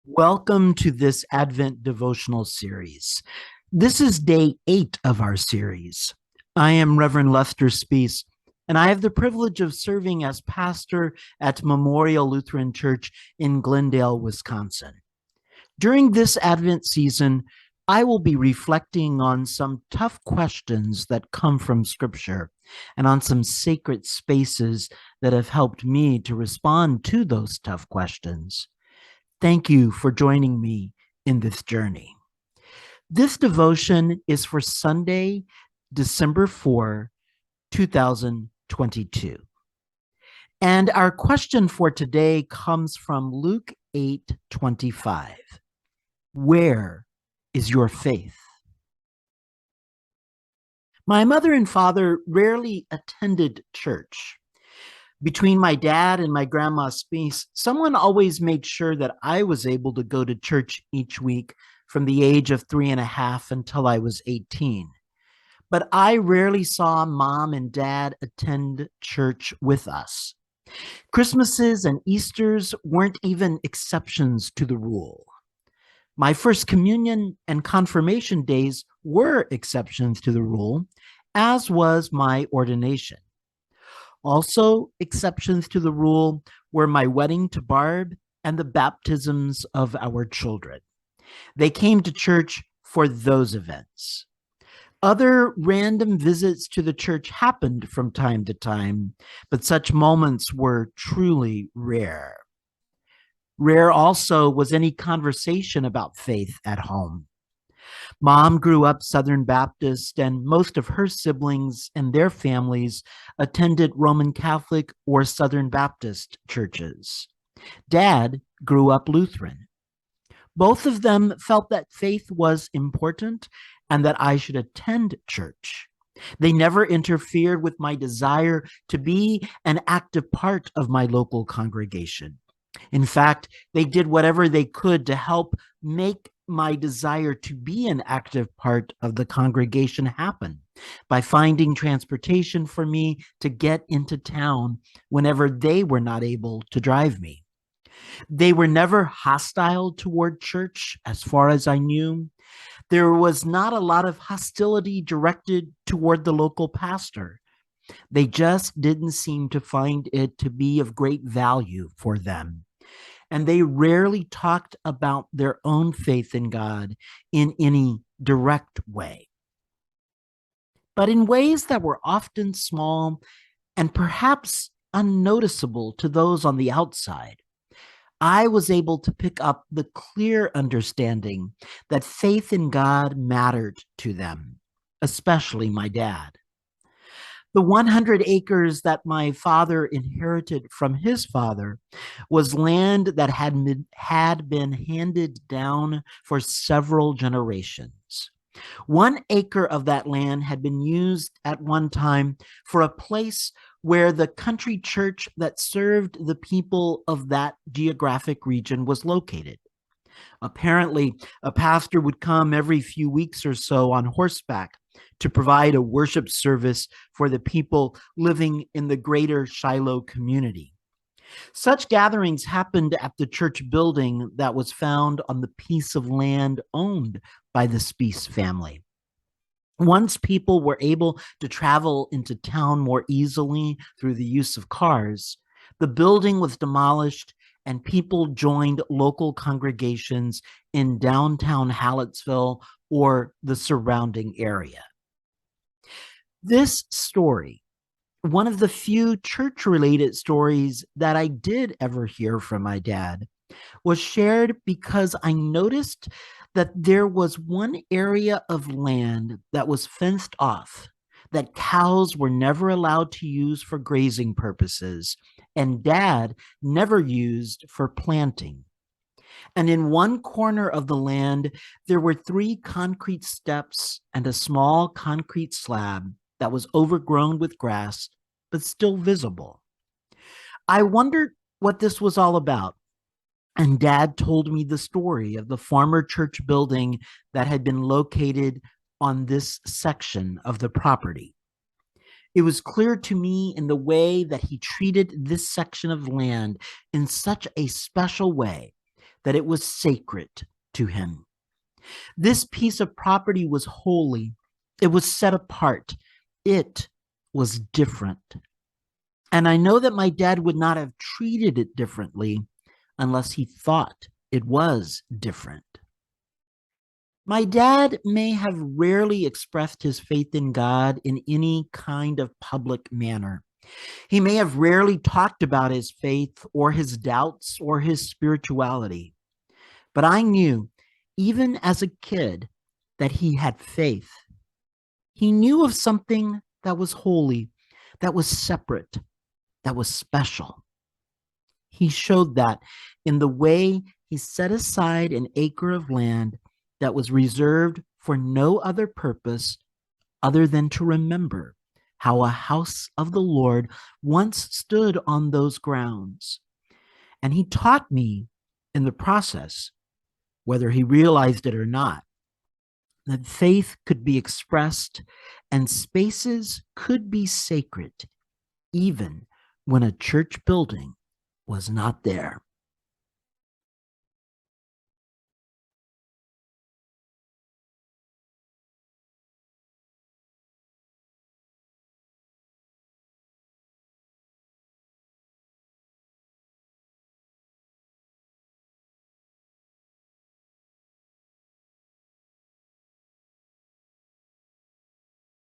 Welcome to this Advent devotional series. This is day 8 of our series. I am Reverend Lester Spees, and I have the privilege of serving as pastor at Memorial Lutheran Church in Glendale, Wisconsin. During this Advent season, I will be reflecting on some tough questions that come from Scripture and on some sacred spaces that have helped me to respond to those tough questions. Thank you for joining me in this journey. This devotion is for Sunday, December 4, 2022. And our question for today comes from Luke 8:25. Where is your faith? My mother and father rarely attended church. Between my dad and my grandma's space, someone always made sure that I was able to go to church each week from the age of 3.5 until I was 18. But I rarely saw mom and dad attend church with us. Christmases and Easters weren't even exceptions to the rule. My first communion and confirmation days were exceptions to the rule, as was my ordination. Also, exceptions to the rule were my wedding to Barb and the baptisms of our children. They came to church for those events. Other random visits to the church happened from time to time, but such moments were truly rare. Rare also was any conversation about faith at home. Mom grew up Southern Baptist, and most of her siblings and their families attended Roman Catholic or Southern Baptist churches. Dad grew up Lutheran. Both of them felt that faith was important and that I should attend church. They never interfered with my desire to be an active part of my local congregation. In fact, they did whatever they could to help make my desire to be an active part of the congregation happen by finding transportation for me to get into town whenever they were not able to drive me. They were never hostile toward church, as far as I knew. There was not a lot of hostility directed toward the local pastor. They just didn't seem to find it to be of great value for them. And they rarely talked about their own faith in God in any direct way, but in ways that were often small and perhaps unnoticeable to those on the outside. I was able to pick up the clear understanding that faith in God mattered to them, especially my dad. The 100 acres that my father inherited from his father was land that had been handed down for several generations. 1 acre of that land had been used at one time for a place where the country church that served the people of that geographic region was located. Apparently, a pastor would come every few weeks or so on horseback to provide a worship service for the people living in the greater Shiloh community. Such gatherings happened at the church building that was found on the piece of land owned by the Spees family. Once people were able to travel into town more easily through the use of cars, the building was demolished and people joined local congregations in downtown Hallettsville or the surrounding area. This story, one of the few church-related stories that I did ever hear from my dad, was shared because I noticed that there was one area of land that was fenced off, that cows were never allowed to use for grazing purposes, and dad never used for planting. And in one corner of the land, there were 3 concrete steps and a small concrete slab that was overgrown with grass, but still visible. I wondered what this was all about. And dad told me the story of the former church building that had been located on this section of the property. It was clear to me in the way that he treated this section of land in such a special way that it was sacred to him. This piece of property was holy. It was set apart. It was different. And I know that my dad would not have treated it differently unless he thought it was different. My dad may have rarely expressed his faith in God in any kind of public manner. He may have rarely talked about his faith or his doubts or his spirituality. But I knew, even as a kid, that he had faith. He knew of something that was holy, that was separate, that was special. He showed that in the way he set aside an acre of land that was reserved for no other purpose other than to remember how a house of the Lord once stood on those grounds. And he taught me in the process, whether he realized it or not, that faith could be expressed and spaces could be sacred, even when a church building was not there.